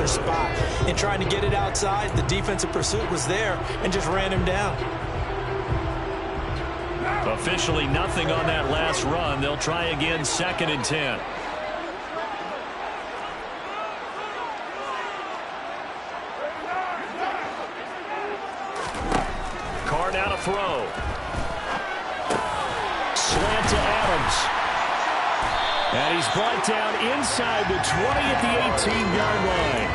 their spot. In trying to get it outside, the defensive pursuit was there and just ran him down. Officially nothing on that last run. They'll try again, 2nd and 10. Carr now to throw. Slant to Adams. And he's brought down inside the 20 at the 18-yard line.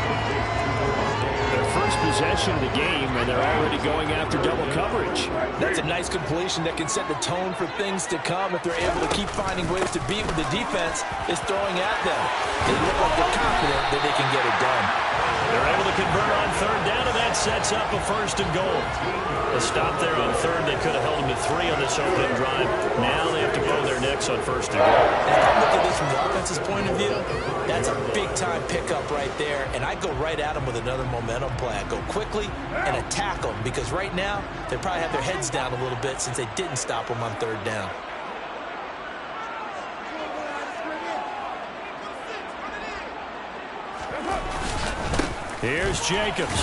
Their first possession of the game, and they're already going after double coverage. That's a nice completion that can set the tone for things to come if they're able to keep finding ways to beat what the defense is throwing at them. They look like they're confident that they can get it done. They're able to convert on 3rd down, and that sets up a 1st and goal. A stop there on 3rd. They could have held them to 3 on this opening drive. Now they have to bow their necks on 1st and goal. And if I look at this from the offense's point of view, that's a big-time pickup right there, and I go right at them with another momentum play. I go quickly and attack them because right now they probably have their heads down a little bit since they didn't stop them on 3rd down. Here's Jacobs.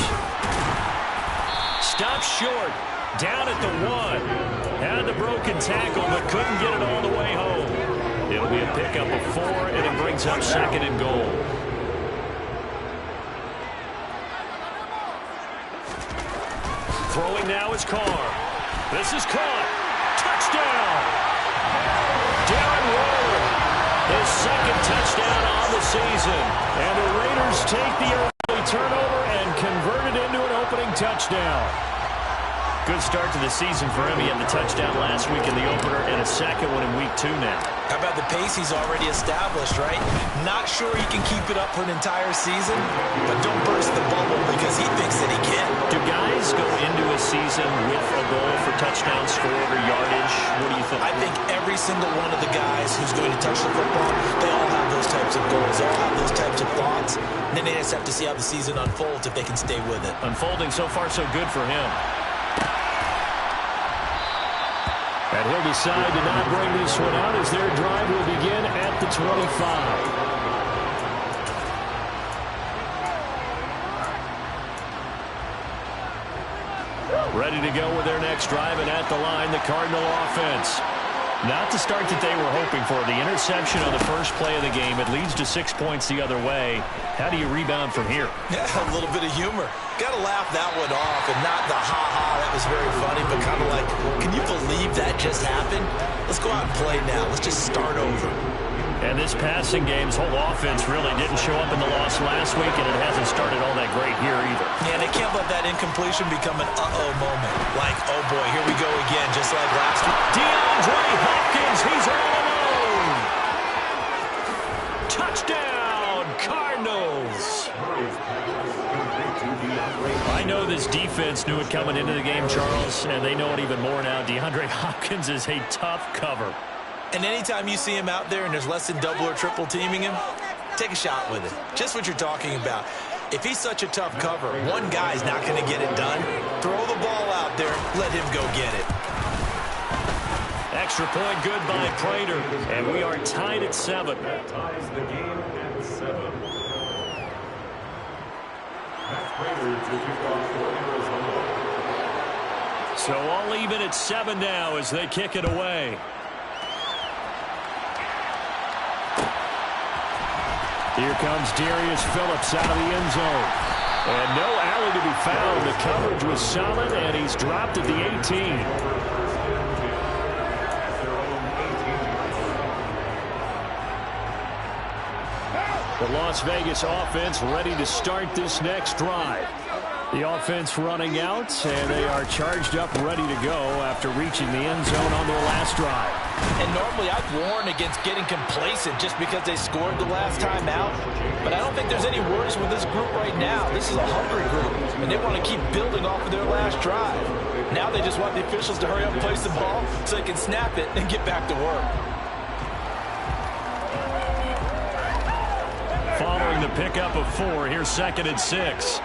Stops short. Down at the 1. Had the broken tackle, but couldn't get it all the way home. It'll be a pickup of 4, and it brings up 2nd and goal. Throwing now is Carr. This is caught. Touchdown! Darren Waller. His 2nd touchdown on the season. And the Raiders take the early turnover and convert it into an opening touchdown. Good start to the season for him. He had the touchdown last week in the opener and a 2nd one in week 2 now. How about the pace he's already established, right? Not sure he can keep it up for an entire season, but don't burst the bubble because he thinks that he can. Do guys go into a season with a goal for touchdown scored or yardage? What do you think? I think every single one of the guys who's going to touch the football, they all have those types of goals. They all have those types of thoughts. And then they just have to see how the season unfolds if they can stay with it. Unfolding so far so good for him. And he'll decide to not bring this one out as their drive will begin at the 25. Ready to go with their next drive, and at the line, the Cardinal offense. Not the start that they were hoping for. The interception on the first play of the game. It leads to 6 points the other way. How do you rebound from here? Yeah, a little bit of humor. Got to laugh that one off, and not the ha-ha, that was very funny, but kind of like, can you believe that just happened? Let's go out and play now. Let's just start over. And this passing game's whole offense really didn't show up in the loss last week, and it hasn't started all that great here either. Yeah, they can't let that incompletion become an uh-oh moment. Like, oh boy, here we go again, just like last week. DeAndre Hopkins, he's all alone. Touchdown, Cardinals. I know this defense knew it coming into the game, Charles, and they know it even more now. DeAndre Hopkins is a tough cover. And anytime you see him out there and there's less than double or triple teaming him, take a shot with it. Just what you're talking about. If he's such a tough cover, one guy's not going to get it done. Throw the ball out there, let him go get it. Extra point good by Prater, and we are tied at 7. That ties the game at 7. That's Prater to kick off for Arizona. So all even at 7 now as they kick it away. Here comes Darius Phillips out of the end zone. And no alley to be found. The coverage was solid, and he's dropped at the 18. The Las Vegas offense ready to start this next drive. The offense running out, and they are charged up, ready to go after reaching the end zone on their last drive. And normally I'd warn against getting complacent just because they scored the last time out. But I don't think there's any worries with this group right now. This is a hungry group, and they want to keep building off of their last drive. Now they just want the officials to hurry up and place the ball so they can snap it and get back to work. Following the pickup of 4, here's 2nd and 6.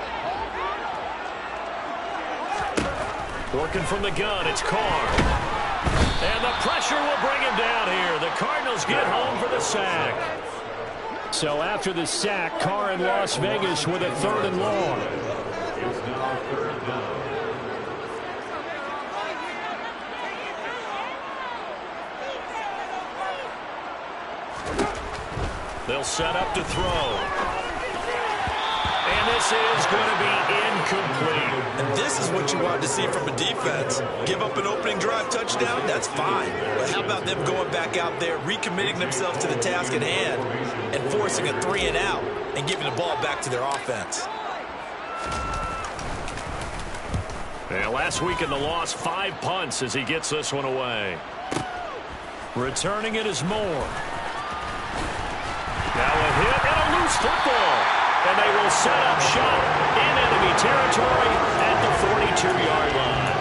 Working from the gun, it's Carr. And the pressure will bring him down here. The Cardinals get home for the sack. So after the sack, Carr in Las Vegas with a 3rd and long. It's now 3rd down. They'll set up to throw. And this is going to be incomplete. And this is what you want to see from a defense. Give up an opening drive touchdown, that's fine. But how about them going back out there, recommitting themselves to the task at hand, and forcing a 3 and out, and giving the ball back to their offense. And last week in the loss, 5 punts as he gets this one away. Returning it is Moore. Now a hit and a loose football. And they will set up shop in enemy territory at the 42-yard line.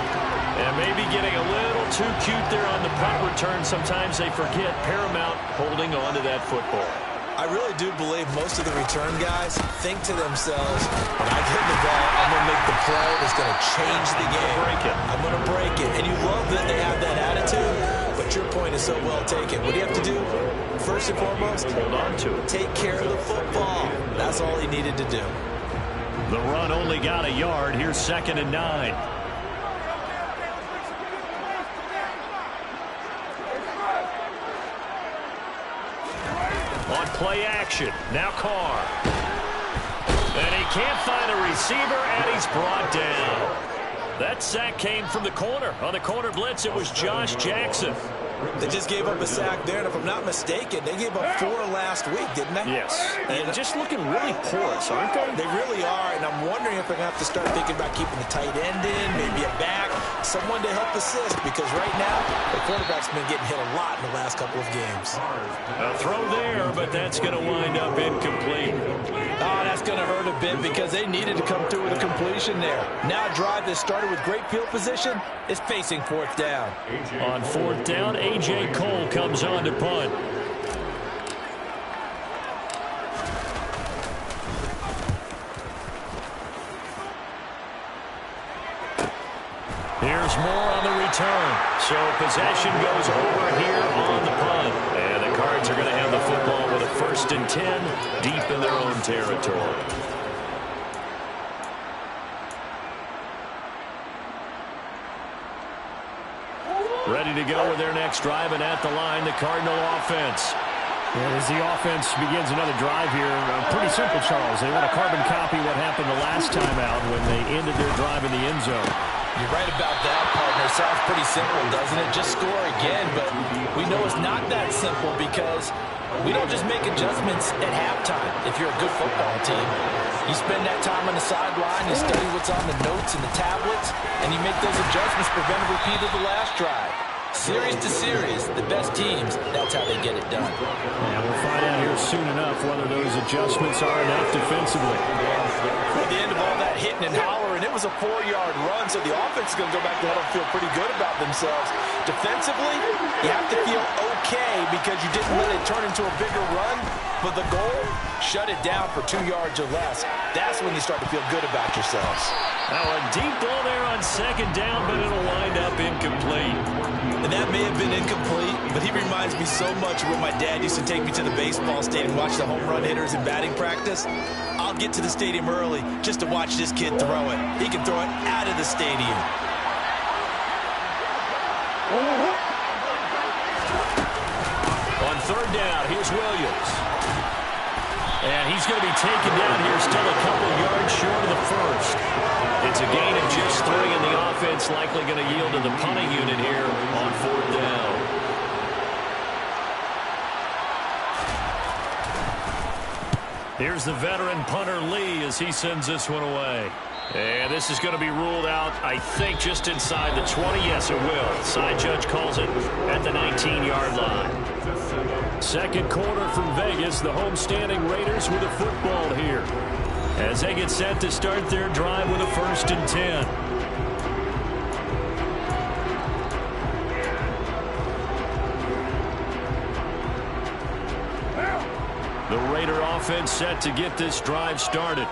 And maybe getting a little too cute there on the punt return. Sometimes they forget paramount holding on to that football. I really do believe most of the return guys think to themselves, when I get the ball, I'm going to make the play that's going to change the game. I'm going to break it. And you love that they have that attitude, but your point is so well taken. What do you have to do? First and foremost, hold on to it. Take care of the football. That's all he needed to do. The run only got a yard. Here's 2nd and 9. On play action, now Carr. And he can't find a receiver, and he's brought down. That sack came from the corner. On the corner blitz, it was Josh Jackson. They just gave up a sack there, and if I'm not mistaken, they gave up 4 last week, didn't they? Yes. And just looking really porous, aren't they? They really are, and I'm wondering if they're going to have to start thinking about keeping the tight end in, maybe a back, someone to help assist, because right now, the quarterback's been getting hit a lot in the last couple of games. A throw there, but that's going to wind up incomplete. Oh, that's going to hurt a bit because they needed to come through with a completion there. Now a drive that started with great field position is facing 4th down. On 4th down, A.J. Cole comes on to punt. Here's Moore on the return. So possession goes over here on the punt. And the Cards are going to have the football with a 1st and 10 deep in their own territory. Ready to go with their next drive, and at the line, the Cardinal offense. And as the offense begins another drive here, pretty simple, Charles. They want to carbon copy what happened the last time out when they ended their drive in the end zone. You're right about that, partner. Sounds pretty simple, doesn't it? Just score again, but we know it's not that simple because we don't just make adjustments at halftime if you're a good football team. You spend that time on the sideline, you study what's on the notes and the tablets, and you make those adjustments, prevent a repeat of the last drive. Series to series, the best teams, that's how they get it done. And we'll find out here soon enough whether those adjustments are enough defensively. At the end of all that hitting and hollering, it was a 4-yard run, so the offense is going to go back to huddle and feel pretty good about themselves. Defensively, you have to feel okay because you didn't let it turn into a bigger run, but the goal, shut it down for 2 yards or less. That's when you start to feel good about yourselves. Now a deep ball there on 2nd down, but it'll wind up incomplete. And that may have been incomplete, but he reminds me so much of when my dad used to take me to the baseball stadium and watch the home run hitters in batting practice. I'll get to the stadium early just to watch this kid throw it. He can throw it out of the stadium. On 3rd down, here's Williams. And he's going to be taken down here, still a couple yards short of the 1st. It's a gain of just 3, and the offense likely going to yield to the punting unit here on 4th down. Here's the veteran punter Lee as he sends this one away. And this is going to be ruled out, I think, just inside the 20. Yes, it will. Side judge calls it at the 19-yard line. 2nd quarter from Vegas, the homestanding Raiders with a football here as they get set to start their drive with a 1st and 10. The Raider offense set to get this drive started.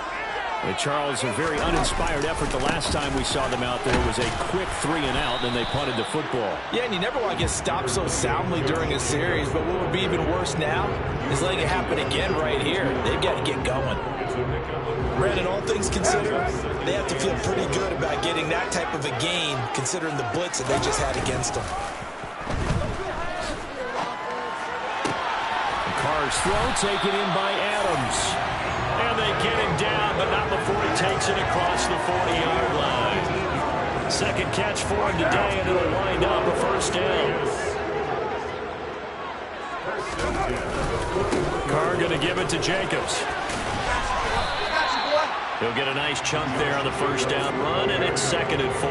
Charles, a very uninspired effort the last time we saw them out there. It was a quick 3-and-out, and then they punted the football. Yeah, and you never want to get stopped so soundly during a series, but what would be even worse now is letting it happen again right here. They've got to get going. Brandon, all things considered, they have to feel pretty good about getting that type of a gain, considering the blitz that they just had against them. Carr's throw taken in by Adams. And they get him down, but not before he takes it across the 40-yard line. Second catch for him today, and it'll wind up a first down. Carr going to give it to Jacobs. He'll get a nice chunk there on the first down run, and it's 2nd and 4.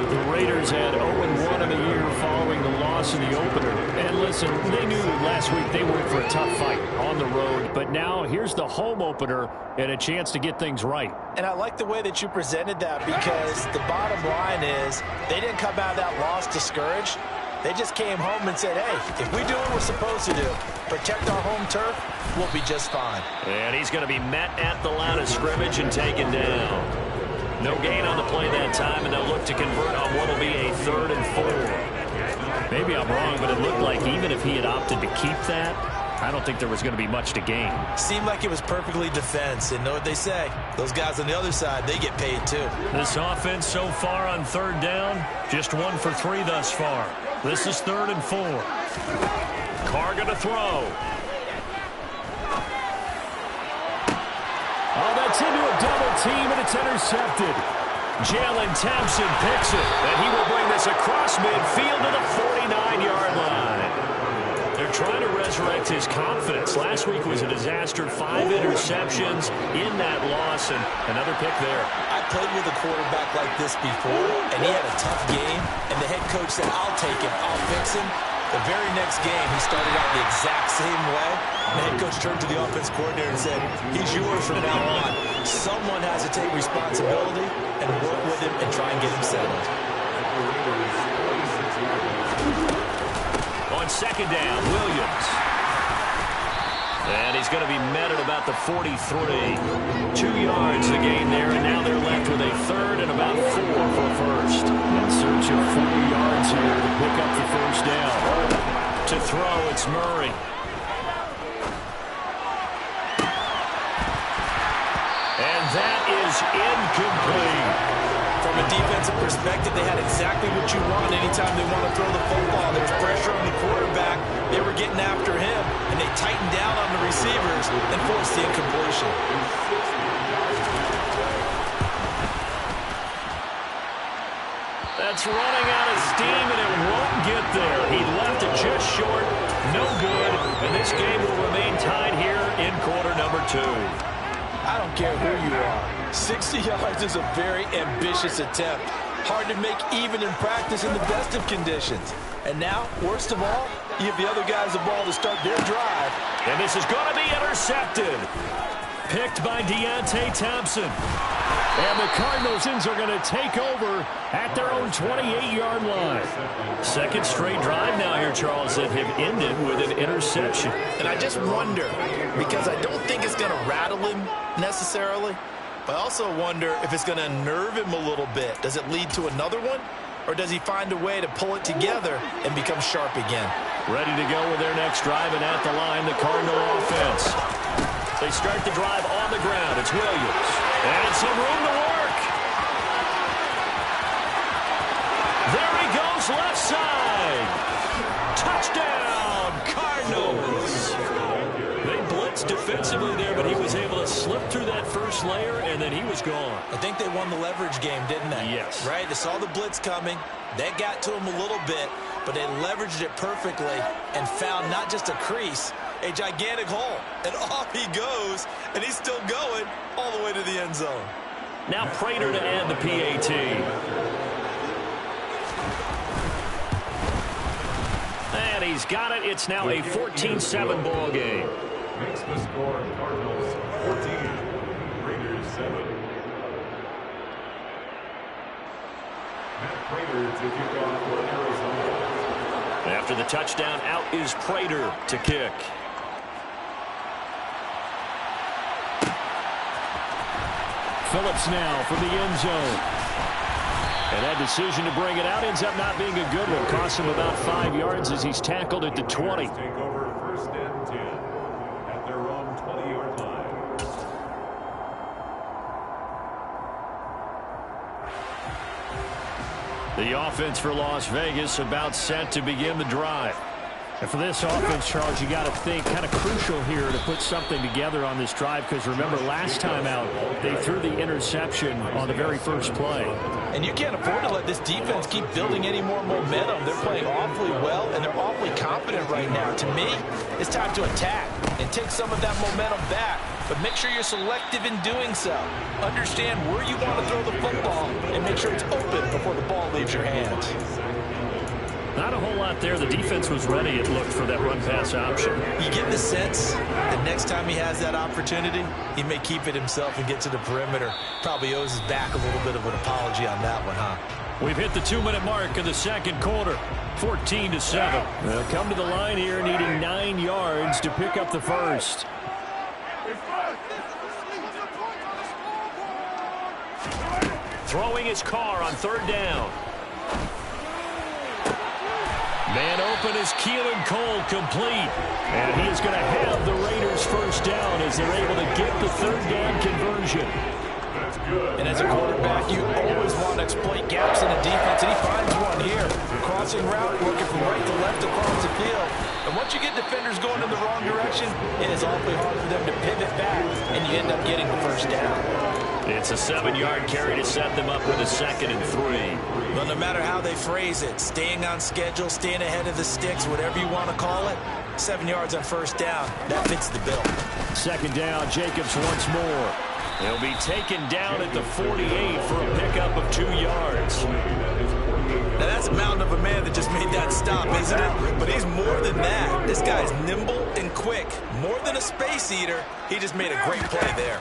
The Raiders had 0-1 in the year following the loss in the opener. And listen, they knew last week they were in for a tough fight on the road. But now here's the home opener and a chance to get things right. And I like the way that you presented that, because the bottom line is they didn't come out of that loss discouraged. They just came home and said, hey, if we do what we're supposed to do, protect our home turf, we'll be just fine. And he's going to be met at the line of scrimmage and taken down. No gain on the play that time, and they'll look to convert on what will be a 3rd and 4. Maybe I'm wrong, but it looked like even if he had opted to keep that, I don't think there was going to be much to gain. Seemed like it was perfectly defense, and know what they say. Those guys on the other side, they get paid too. This offense so far on 3rd down, just 1 for 3 thus far. This is 3rd and 4. Carr going to throw. Oh, that's into a double team, and it's intercepted. Jalen Thompson picks it, and he will bring this across midfield to the 49-yard line. They're trying to resurrect his confidence. Last week was a disaster. 5 interceptions in that loss, and another pick there. I played with a quarterback like this before, and he had a tough game, and the head coach said, I'll take him, I'll fix him. The very next game, he started out the exact same way. The head coach turned to the offense coordinator and said, he's yours from now on. Someone has to take responsibility and work with him and try and get him settled. On 2nd down, Williams. And he's going to be met at about the 43. 2 yards the gain there, and now they're left with a 3rd and about 4 for first. In search of 4 yards here to pick up the first down. To throw, it's Murray. And that is incomplete. From a defensive perspective, they had exactly what you want anytime they want to throw the football. There was pressure on the quarterback. They were getting after him, and they tightened down on the receivers and forced the incompletion. That's running out of steam, and it won't get there. He left it just short. No good. And this game will remain tied here in quarter number 2. I don't care who you are. 60 yards is a very ambitious attempt. Hard to make even in practice in the best of conditions. And now, worst of all, you give the other guys the ball to start their drive. And this is going to be intercepted. Picked by Deontay Thompson. And the Cardinals are going to take over at their own 28-yard line. Second straight drive now here, Charles, that have ended with an interception. And I just wonder, because I don't think it's going to rattle him necessarily, but I also wonder if it's going to unnerve him a little bit. Does it lead to another one? Or does he find a way to pull it together and become sharp again? Ready to go with their next drive, and at the line, the Cardinal offense. They start the drive on the ground. It's Williams. And some room to work. There he goes, left side. Touchdown, Cardinals. They blitzed defensively there, but he was able to slip through that first layer, and then he was gone. I think they won the leverage game, didn't they? Yes. Right? They saw the blitz coming. That got to him a little bit, but they leveraged it perfectly and found not just a crease, a gigantic hole. And off he goes, and he's still going all the way to the end zone. Now Prater to add the PAT. And he's got it. It's now a 14-7 ball game. Makes the score Cardinals 14, Raiders 7. Matt Prater to kick off for Arizona. After the touchdown, out is Prater to kick. Phillips now from the end zone. And that decision to bring it out ends up not being a good one. Costs him about 5 yards as he's tackled at the 20. Take over 1st and 10 at their own 20-yard line. The offense for Las Vegas about set to begin the drive. And for this offense, Charles, you got to think kind of crucial here to put something together on this drive, because remember last time out they threw the interception on the very first play. And you can't afford to let this defense keep building any more momentum. They're playing awfully well, and they're awfully confident right now. To me, it's time to attack and take some of that momentum back. But make sure you're selective in doing so. Understand where you want to throw the football and make sure it's open before the ball leaves your hands. Not a whole lot there. The defense was ready, it looked, for that run-pass option. You get the sense that next time he has that opportunity, he may keep it himself and get to the perimeter. Probably owes his back a little bit of an apology on that one, huh? We've hit the 2-minute mark in the second quarter. 14-7. They'll come to the line here needing 9 yards to pick up the first. Throwing his car on 3rd down. Man open is Keelan Cole, complete. And he is going to have the Raiders first down as they're able to get the 3rd down conversion. That's good. And as a quarterback, you always want to exploit gaps in the defense, and he finds one here. Crossing route, working from right to left across the field. And once you get defenders going in the wrong direction, it is awfully hard for them to pivot back, and you end up getting the first down. It's a 7-yard carry to set them up with a 2nd and 3. Well, no matter how they phrase it, staying on schedule, staying ahead of the sticks, whatever you want to call it, 7 yards on first down, that fits the bill. 2nd down, Jacobs once more. He'll be taken down at the 48 for a pickup of 2 yards. Now, that's a mountain of a man that just made that stop, isn't it? But he's more than that. This guy's nimble and quick. More than a space eater, he just made a great play there.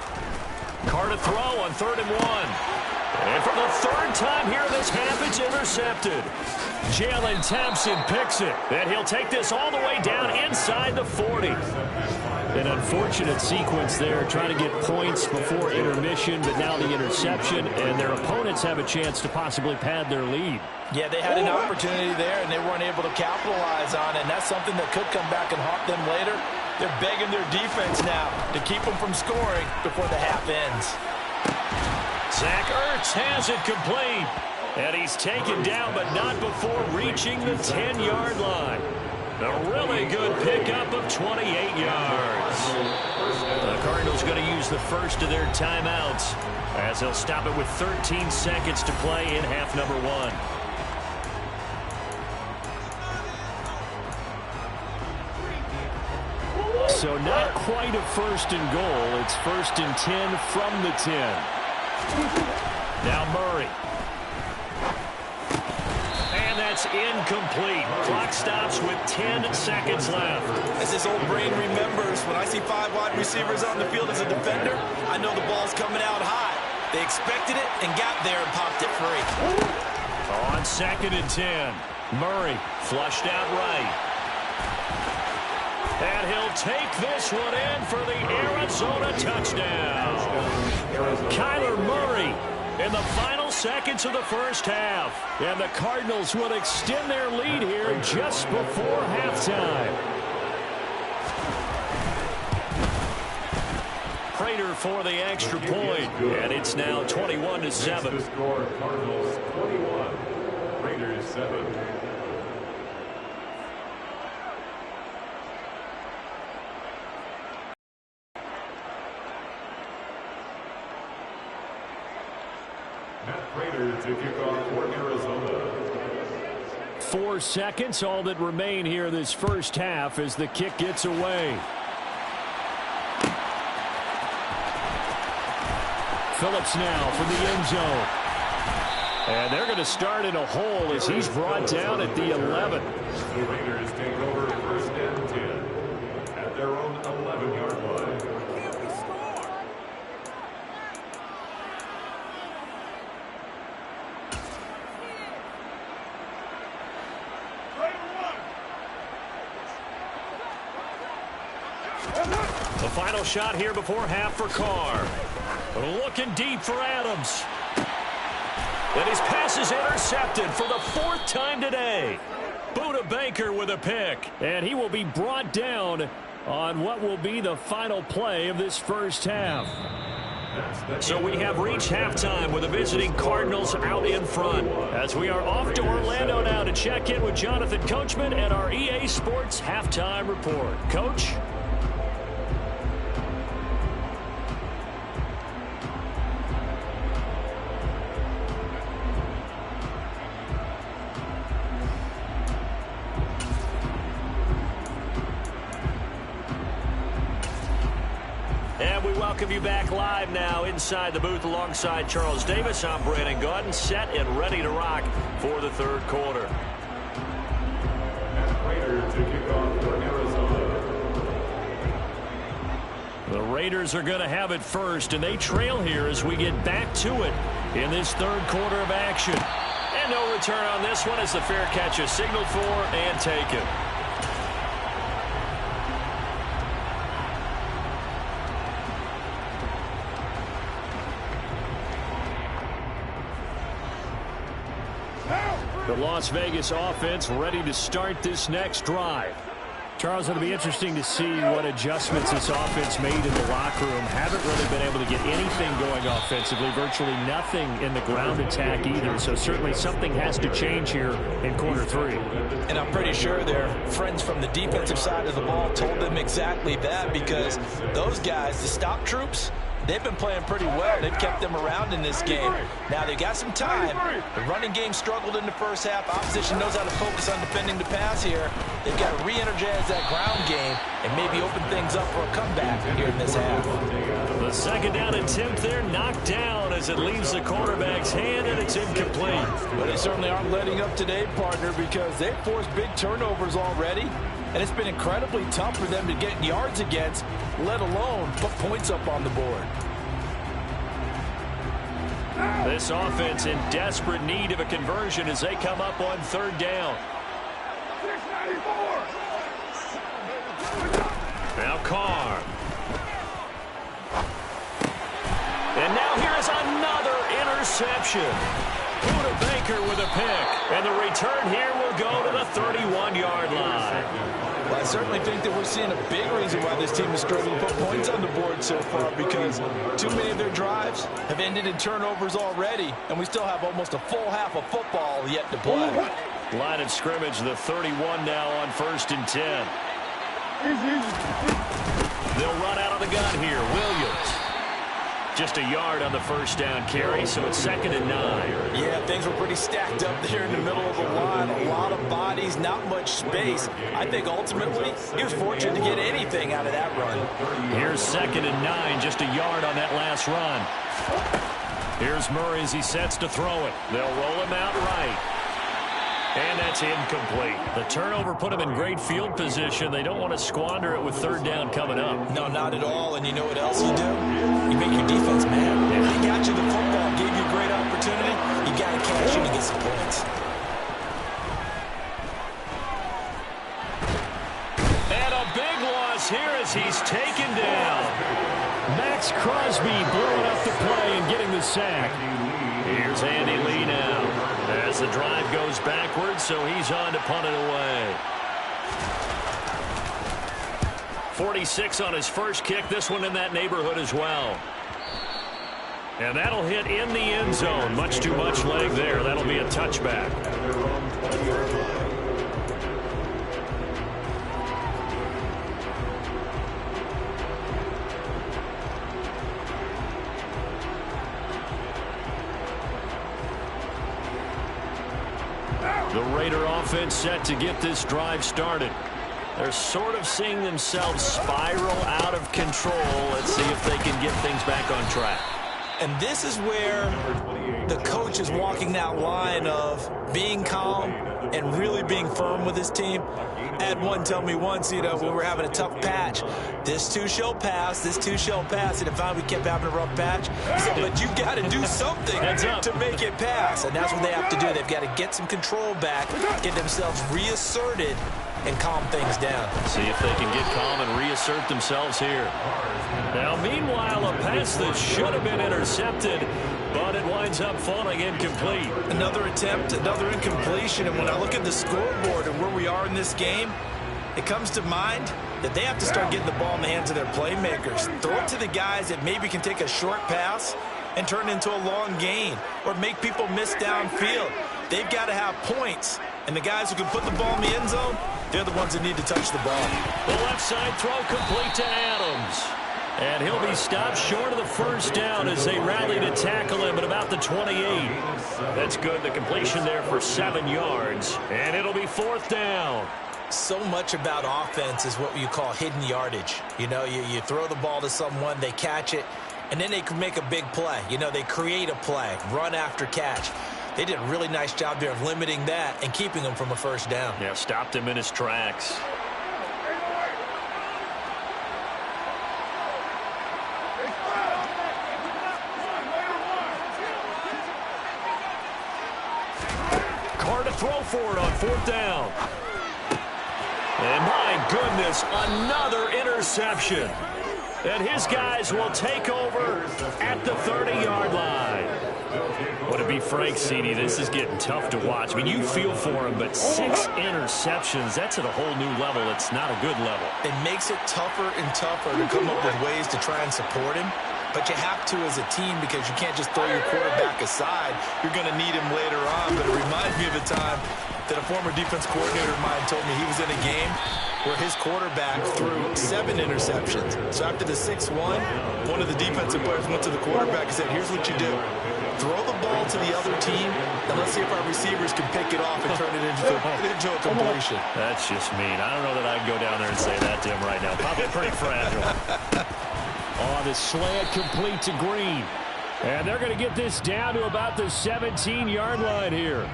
Carr to throw on 3rd and 1. And for the 3rd time here this half, it's intercepted. Jalen Thompson picks it. And he'll take this all the way down inside the 40. An unfortunate sequence there, trying to get points before intermission, but now the interception, and their opponents have a chance to possibly pad their lead. Yeah, they had an opportunity there, and they weren't able to capitalize on it, and that's something that could come back and haunt them later. They're begging their defense now to keep them from scoring before the half ends. Zach Ertz has it complete. And he's taken down, but not before reaching the 10-yard line. A really good pickup of 28 yards. The Cardinals going to use the first of their timeouts as they'll stop it with 13 seconds to play in half number 1. So not quite a 1st and goal. It's 1st and 10 from the 10. Now Murray. And that's incomplete. Clock stops with 10 seconds left. As this old brain remembers, when I see 5 wide receivers on the field as a defender, I know the ball's coming out high. They expected it and got there and popped it free. On 2nd and 10. Murray flushed out right. And he'll take this one in for the Arizona touchdown. Kyler Murray in the final seconds of the first half. And the Cardinals will extend their lead here just before halftime. Prater for the extra point. And it's now 21-7. The score, Cardinals 21, Raiders 7. Raiders to kick off for Arizona. 4 seconds, all that remain here this first half as the kick gets away. Phillips now from the end zone. And they're going to start in a hole as he's brought down at the 11. The Raiders take over 1st and 10 at their own 11-yard line. The final shot here before half for Carr. Looking deep for Adams. And his pass is intercepted for the 4th time today. Buda Baker with a pick. And he will be brought down on what will be the final play of this first half. So we have reached halftime with the visiting Cardinals out in front. As we are off to Orlando now to check in with Jonathan Coachman and our EA Sports Halftime Report. Coach? And we welcome you back live now inside the booth alongside Charles Davis. I'm Brandon Gaudin, set and ready to rock for the 3rd quarter. And Raiders to kick off for Arizona. The Raiders are going to have it first, and they trail here as we get back to it in this 3rd quarter of action. And no return on this one as the fair catch is signaled for and taken. The Las Vegas offense ready to start this next drive. Charles, it'll be interesting to see what adjustments this offense made in the locker room. Haven't really been able to get anything going offensively, virtually nothing in the ground attack either. So certainly something has to change here in quarter 3. And I'm pretty sure their friends from the defensive side of the ball told them exactly that, because those guys, the stop troops, they've been playing pretty well. They've kept them around in this game. Now, they've got some time. The running game struggled in the first half. Opposition knows how to focus on defending the pass here. They've got to re-energize that ground game and maybe open things up for a comeback here in this half. The 2nd down attempt there knocked down as it leaves the quarterback's hand, and it's incomplete. But they certainly aren't letting up today, partner, because they've forced big turnovers already. And it's been incredibly tough for them to get yards against, let alone put points up on the board. This offense in desperate need of a conversion as they come up on 3rd down. Now Carr. And now here's another interception. Buda Baker with a pick. And the return here will go to the 31-yard line. Well, I certainly think that we're seeing a big reason why this team is struggling to put points on the board so far, because too many of their drives have ended in turnovers already, and we still have almost a full half of football yet to play. Line of scrimmage, the 31 now on 1st and 10. They'll run out of the gun here. Williams. Just a yard on the 1st down carry, so it's 2nd and 9. Yeah, things were pretty stacked up there in the middle of the line. A lot of bodies, not much space. I think ultimately he was fortunate to get anything out of that run. Here's 2nd and 9, just a yard on that last run. Here's Murray as he sets to throw it. They'll roll him out right. And that's incomplete. The turnover put them in great field position. They don't want to squander it with 3rd down coming up. No, not at all. And you know what else you do? You make your defense mad. They got you the football, gave you a great opportunity. You got to cash in and get some points. And a big loss here as he's taken down. Max Crosby blowing up the play and getting the sack. Here's Andy Lee now as the drive goes backwards, so he's on to punt it away. 46 on his first kick, this one in that neighborhood as well. And that'll hit in the end zone. Much too much leg there. That'll be a touchback. The Raider offense set to get this drive started. They're sort of seeing themselves spiral out of control. Let's see if they can get things back on track. And this is where the coach is walking that line of being calm and really being firm with his team. I had one tell me once, when we were having a tough patch, this too shall pass, this too shall pass. And if we kept having a rough patch, he said, but you got to do something to make it pass. And that's what they have to do. They've got to get some control back, get themselves reasserted, and calm things down. See if they can get calm and reassert themselves here. Now, meanwhile, a pass that should have been intercepted, but it winds up falling incomplete. Another attempt, another incompletion, and when I look at the scoreboard and where we are in this game, it comes to mind that they have to start getting the ball in the hands of their playmakers. Throw it to the guys that maybe can take a short pass and turn it into a long gain or make people miss downfield. They've got to have points, and the guys who can put the ball in the end zone, they're the ones that need to touch the ball. The left side throw complete to Adams. And he'll be stopped short of the first down as they rally to tackle him at about the 28. That's good. The completion there for 7 yards. And it'll be 4th down. So much about offense is what you call hidden yardage. You know, you throw the ball to someone, they catch it, and then they can make a big play. You know, they create a play, run after catch. They did a really nice job there of limiting that and keeping him from a first down. Yeah, stopped him in his tracks. Carr to throw for it on 4th down. And my goodness, another interception. And his guys will take over at the 30-yard line. Well, to be frank, CD, this is getting tough to watch. I mean, you feel for him, but 6 interceptions, that's at a whole new level. It's not a good level. It makes it tougher and tougher to come up with ways to try and support him. But you have to as a team because you can't just throw your quarterback aside. You're going to need him later on. But it reminds me of a time that a former defense coordinator of mine told me he was in a game where his quarterback threw 7 interceptions. So after the 6-1, one of the defensive players went to the quarterback and said, here's what you do. Throw the ball to the other team, and let's see if our receivers can pick it off and turn it into a completion. That's just mean. I don't know that I'd go down there and say that to him right now. Probably pretty fragile. On the slant, complete to Green. And they're going to get this down to about the 17-yard line here.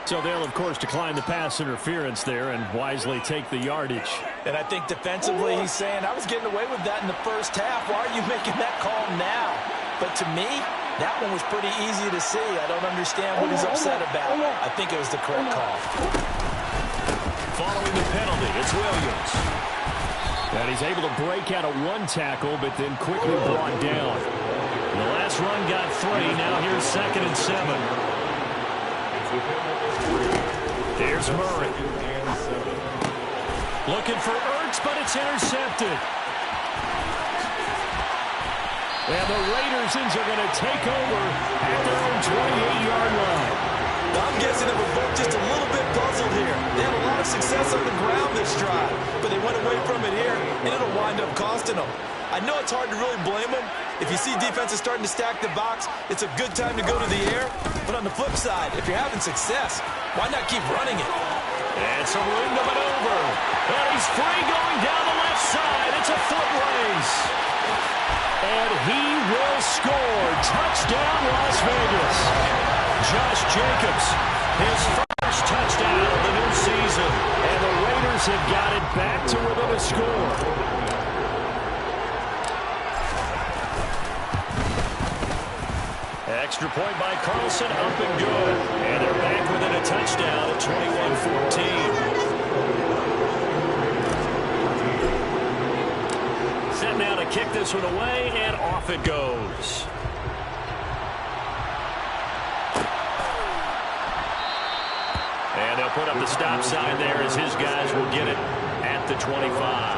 So they'll, of course, decline the pass interference there and wisely take the yardage. And I think defensively he's saying, I was getting away with that in the first half. Why are you making that call now? But to me, that one was pretty easy to see. I don't understand what he's upset about. I think it was the correct call. Following the penalty, it's Williams. And he's able to break out of 1 tackle, but then quickly brought down. The last run got 3. Now here's 2nd and 7. Here's Murray. Looking for Ertz, but it's intercepted. And the Raiders are going to take over at their own 28-yard line. Well, I'm guessing that we're both just a little bit puzzled here. They had a lot of success on the ground this drive, but they went away from it here, and it'll wind up costing them. I know it's hard to really blame them. If you see defenses starting to stack the box, it's a good time to go to the air. But on the flip side, if you're having success, why not keep running it? And some room to maneuver. And he's free going down the left side. It's a foot race. And he will score. Touchdown, Las Vegas. Josh Jacobs, his first touchdown of the new season. And the Raiders have got it back to within a score. Extra point by Carlson, up and good. And they're back within a touchdown at 21-14. Set now to kick this one away, and off it goes. And they'll put up the stop sign there as his guys will get it at the 25.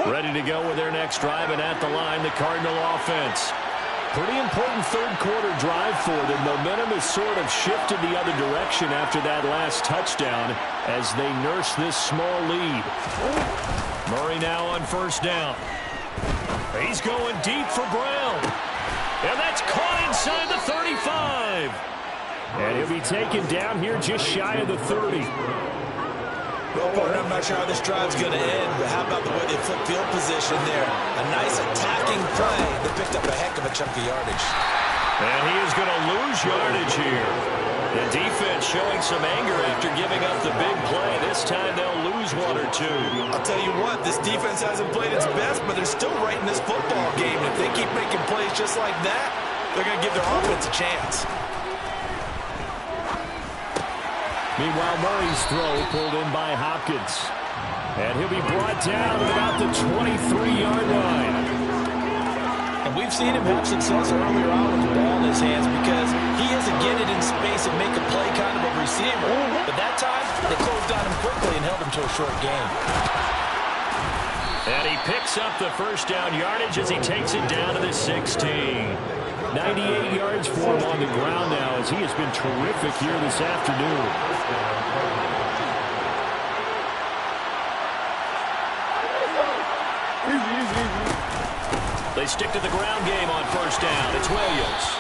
Ready to go with their next drive, and at the line, the Cardinal offense. Pretty important third-quarter drive for them. Momentum has sort of shifted the other direction after that last touchdown as they nurse this small lead. Murray now on first down. He's going deep for Brown. And that's caught inside the 35. And he'll be taken down here just shy of the 30. Well, partner, I'm not sure how this drive's going to end, but how about the way they flip field position there? A nice attacking play that picked up a heck of a chunk of yardage. And he is going to lose yardage here. The defense showing some anger after giving up the big play. This time they'll lose one or two. I'll tell you what, this defense hasn't played its best, but they're still right in this football game. If they keep making plays just like that, they're going to give their offense a chance. Meanwhile, Murray's throw pulled in by Hopkins. And he'll be brought down at about the 23-yard line. And we've seen him have success earlier on with the ball in his hands because he isn't getting it in space and make a play kind of a receiver. But that time, they closed on him quickly and held him to a short gain. And he picks up the first down yardage as he takes it down to the 16. 98 yards for him on the ground now as he has been terrific here this afternoon. They stick to the ground game on first down. It's Williams.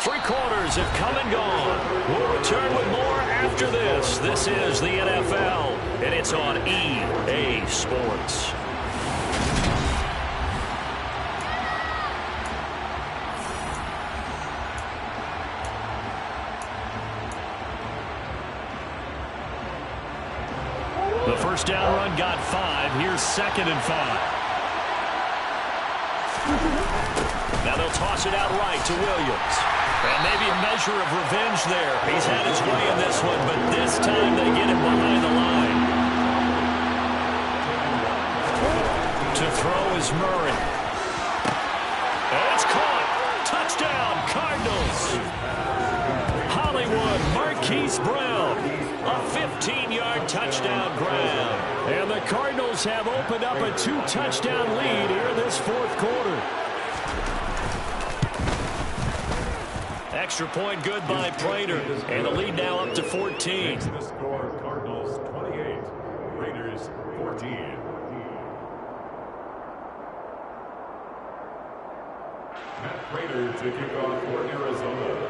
3 quarters have come and gone. We'll return with more after this. This is the NFL, and it's on EA Sports. The first down run got 5. Here's 2nd and 5. Now they'll toss it out right to Williams. And maybe a measure of revenge there. He's had his way in this one, but this time they get him behind the line. To throw is Murray. And it's caught. Touchdown, Cardinals. Hollywood Marquise Brown. A 15-yard touchdown grab. And the Cardinals have opened up a 2-touchdown lead here in this 4th quarter. Extra point good by Prater. And the lead now up to 14. The score, Cardinals 28, Raiders 14. Matt Prater to kick off for Arizona.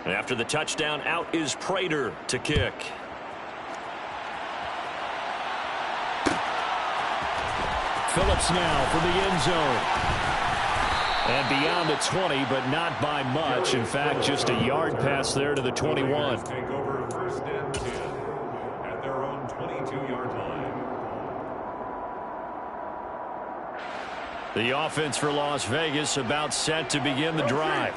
After the touchdown, out is Prater to kick. Phillips now for the end zone. And beyond the 20, but not by much. In fact, just a yard pass there to the 21. Take over first and 10 at their own 22-yard line. The offense for Las Vegas about set to begin the drive.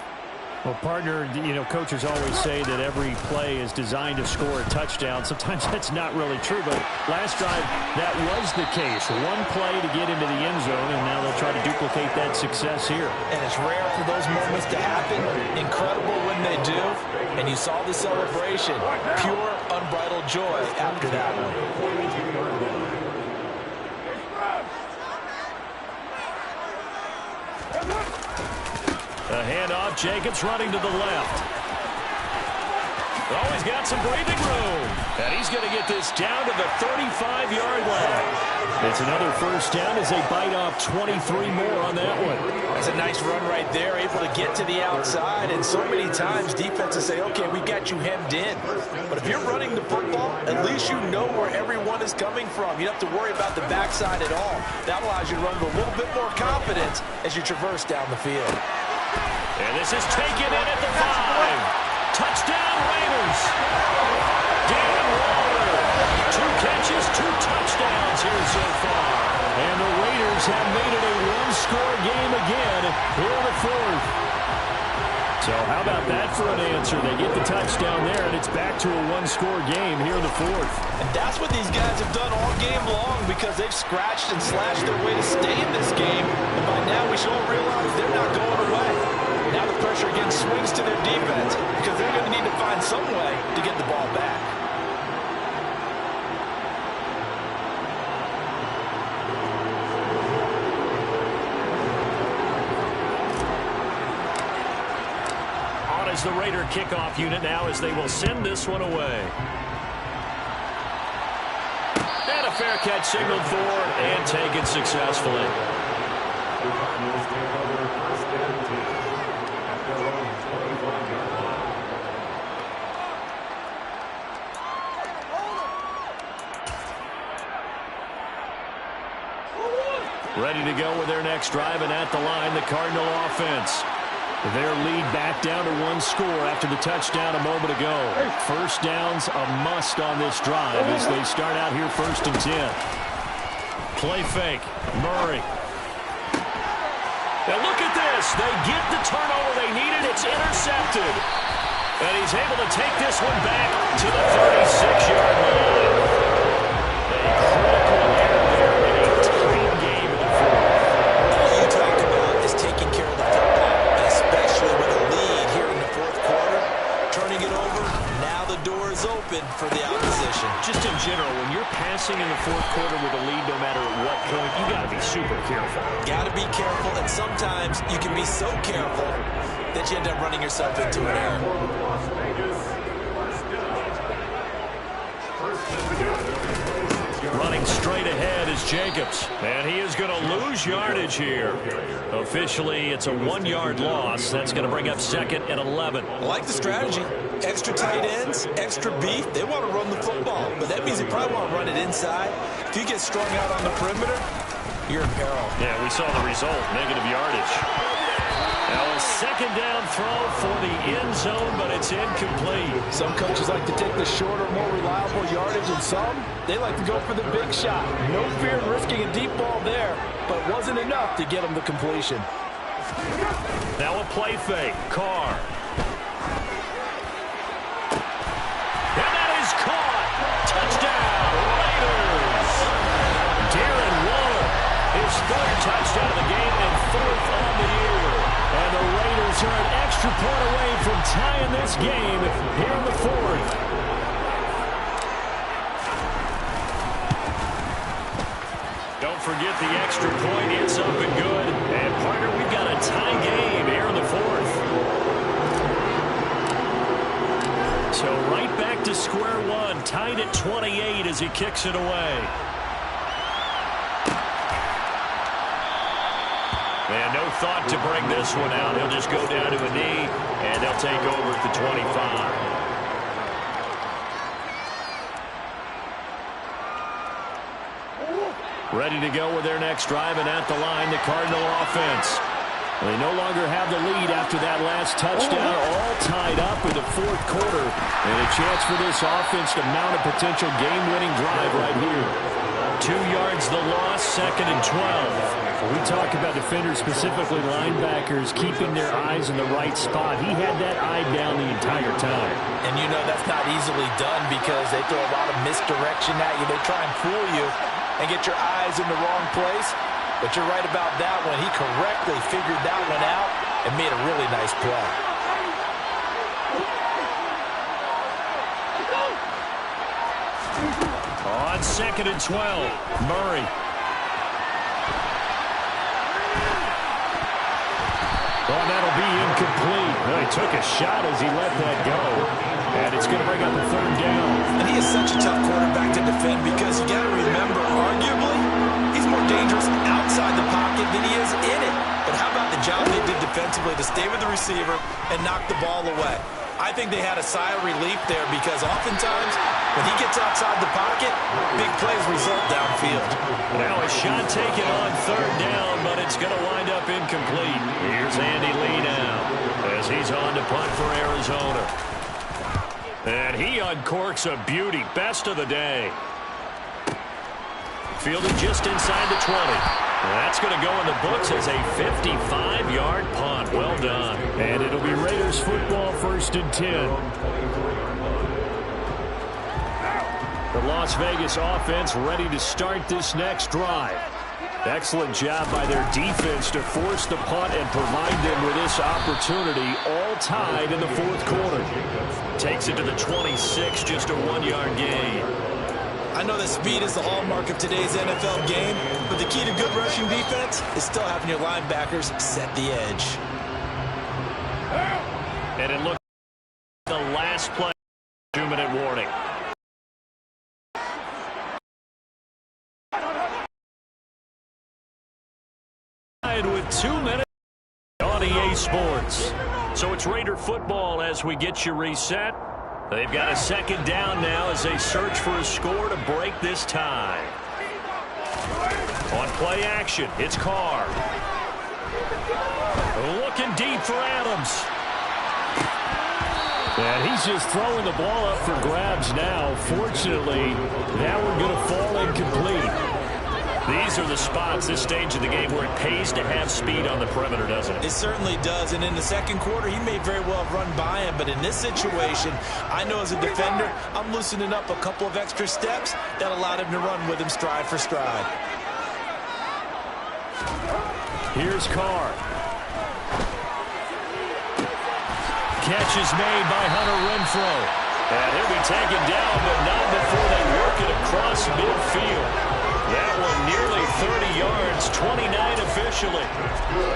Well, partner, coaches always say that every play is designed to score a touchdown. Sometimes that's not really true, but last drive, that was the case. One play to get into the end zone, and now they'll try to duplicate that success here. And it's rare for those moments to happen. Incredible when they do. And you saw the celebration. Pure, unbridled joy after that one. A handoff, Jacobs running to the left. Oh, he's got some breathing room. And he's going to get this down to the 35-yard line. It's another first down as they bite off 23 more on that one. That's a nice run right there, able to get to the outside. And so many times defenses say, okay, we got you hemmed in. But if you're running the football, at least you know where everyone is coming from. You don't have to worry about the backside at all. That allows you to run with a little bit more confidence as you traverse down the field. And this is taken in at the 5. Touchdown, Raiders. Dan Waller. 2 catches, 2 touchdowns here so far. And the Raiders have made it a one-score game again here in the 4th. So how about that for an answer? They get the touchdown there, and it's back to a one-score game here in the 4th. And that's what these guys have done all game long because they've scratched and slashed their way to stay in this game. And by now we should all realize they're not going away. Now the pressure again swings to their defense because they're going to need to find some way to get the ball back. On is the Raider kickoff unit now as they will send this one away. And a fair catch signaled for and taken successfully. The Cardinals take over first and 10 at their own 25-yard line. Ready to go with their next drive, and at the line, the Cardinal offense. Their lead back down to one score after the touchdown a moment ago. First down's a must on this drive as they start out here 1st and 10. Play fake. Murray. Now look at this. They get the turnover they needed. It's intercepted. And he's able to take this one back to the 36-yard line. A critical error there in a tight game in the fourth. All you talk about is taking care of the football, and especially with a lead here in the fourth quarter. Turning it over, now the door is open for the opposition. Just in general, when you're passing in the fourth quarter with a lead, no matter at what point, you got to be super careful. Got to be careful, and sometimes you can be so careful that you end up running yourself into an error. Running straight ahead is Jacobs. And he is going to lose yardage here. Officially, it's a 1-yard loss. That's going to bring up 2nd and 11. I like the strategy. Extra tight ends, extra beef. They want to run the football, but that means they probably want to run it inside. If you get strung out on the perimeter, you're in peril. Yeah, we saw the result, negative yardage. Now a 2nd down throw for the end zone, but it's incomplete. Some coaches like to take the shorter, more reliable yardage, and some, they like to go for the big shot. No fear in risking a deep ball there, but wasn't enough to get them the completion. Now a play fake. Carr. And that is caught. Touchdown, Raiders. Darren Waller, his 3rd touchdown of the game and 4th on the year. And the Raiders are an extra point away from tying this game here in the 4th. Don't forget the extra point. It's up and good. And, partner, we've got a tie game here in the 4th. So right back to square one. Tied at 28 as he kicks it away. And no thought to bring this one out. He'll just go down to a knee, and they'll take over at the 25. Ready to go with their next drive, and at the line, the Cardinal offense. They no longer have the lead after that last touchdown, all tied up in the fourth quarter. And a chance for this offense to mount a potential game-winning drive right here. 2 yards the loss, 2nd and 12. We talk about defenders, specifically linebackers, keeping their eyes in the right spot. He had that eye down the entire time. And you know that's not easily done because they throw a lot of misdirection at you. They try and fool you and get your eyes in the wrong place. But you're right about that one. He correctly figured that one out and made a really nice play. On 2nd and 12, Murray. Oh, that'll be incomplete. Well, he took a shot as he let that go. And it's going to bring up a 3rd down. And he is such a tough quarterback to defend because you got to remember, arguably, he's more dangerous outside the pocket than he is in it. But how about the job they did defensively to stay with the receiver and knock the ball away? I think they had a sigh of relief there because oftentimes when he gets outside the pocket, big plays result downfield. Now a shot taken on 3rd down, but it's going to wind up incomplete. Here's Andy Lee now as he's on to punt for Arizona. And he uncorks a beauty. Best of the day. Fielded just inside the 20. That's going to go in the books as a 55-yard punt. Well done. And it'll be Raiders football, 1st and 10. The Las Vegas offense ready to start this next drive. Excellent job by their defense to force the punt and provide them with this opportunity, all tied in the fourth quarter. Takes it to the 26, just a 1-yard gain. I know that speed is the hallmark of today's NFL game, but the key to good rushing defense is still having your linebackers set the edge. And it looks like the last play, 2-minute warning. With 2 minutes on EA Sports. So it's Raider football as we get you reset. They've got a 2nd down now as they search for a score to break this tie. On Play action. It's Carr. Looking deep for Adams. And he's just throwing the ball up for grabs now. Fortunately, that one going to fall incomplete. These are the spots, this stage of the game, where it pays to have speed on the perimeter, doesn't it? It certainly does. And in the second quarter, he may very well have run by him. But in this situation, I know as a defender, I'm loosening up a couple of extra steps that allowed him to run with him stride for stride. Here's Carr. Catch is made by Hunter Renfrow. And he'll be taken down, but not before they work it across midfield. That one nearly 30 yards, 29 officially.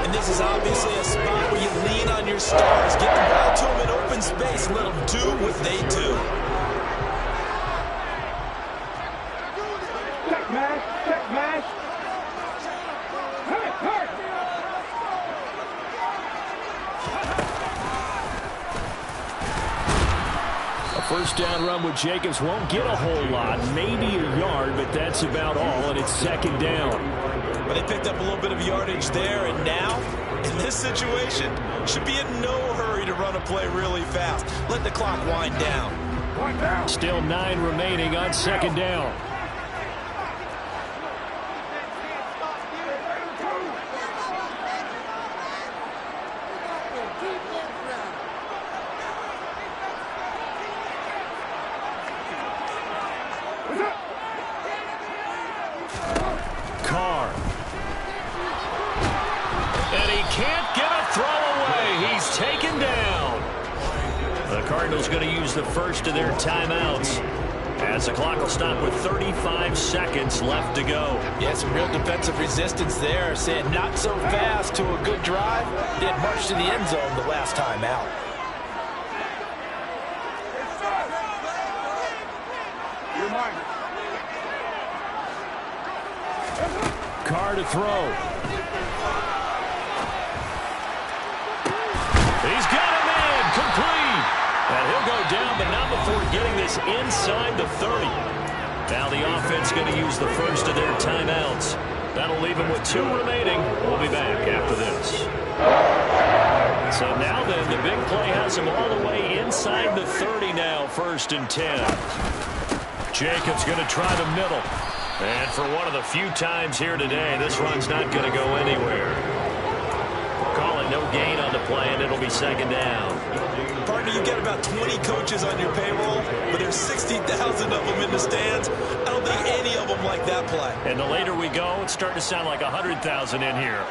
And this is obviously a spot where you lean on your stars. Get the ball to them in open space and let them do what they do. Check mash, check mash. Hurt, hurt. A first down run with Jacobs won't get a whole lot, maybe a yard, but that's about all, and it's second down. But they picked up a little bit of yardage there, and now, in this situation, should be in no hurry to run a play really fast. Let the clock wind down. Still 9 remaining on second down. Carr. And he can't get a throw away. He's taken down. The Cardinals going to use the first of their timeouts, as the clock will stop with 35 seconds left to go. Yeah, some real defensive resistance there, saying not so fast to a good drive. They had marched to the end zone the last time out. Carr to throw. He's got a man complete. And he'll go down, but not before getting this inside the 30. Now the offense going to use the first of their timeouts. That'll leave them with 2 remaining. We'll be back after this. So now then, the big play has him all the way inside the 30 now, 1st and 10. Jacobs going to try the middle. And for one of the few times here today, this run's not going to go anywhere. Call it no gain on the play, and it'll be second down. Partner, you get about 20 coaches on your payroll, but there's 60,000 of them in the stands. I don't think any of them like that play. And the later we go, it's starting to sound like 100,000 in here.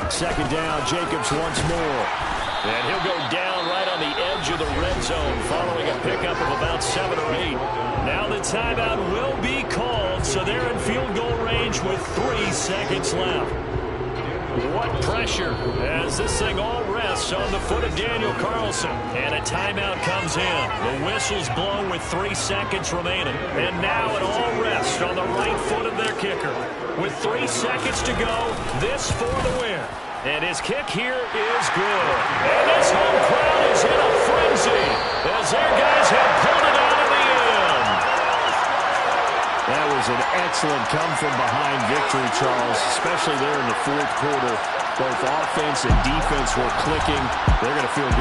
Second down, Jacobs once more. And he'll go down right on the edge of the red zone following a pickup of about 7 or 8. Now the timeout will be called, so they're in field goal range with 3 seconds left. What pressure as this thing all rests on the foot of Daniel Carlson. And a timeout comes in. The whistle's blown with 3 seconds remaining. And now it all rests on the right foot of their kicker. With 3 seconds to go, this for the win. And his kick here is good. And this home crowd is in a frenzy as their guys have pulled it out of the end. That was an excellent come-from-behind victory, Charles, especially there in the 4th quarter. Both offense and defense were clicking. They're going to feel good.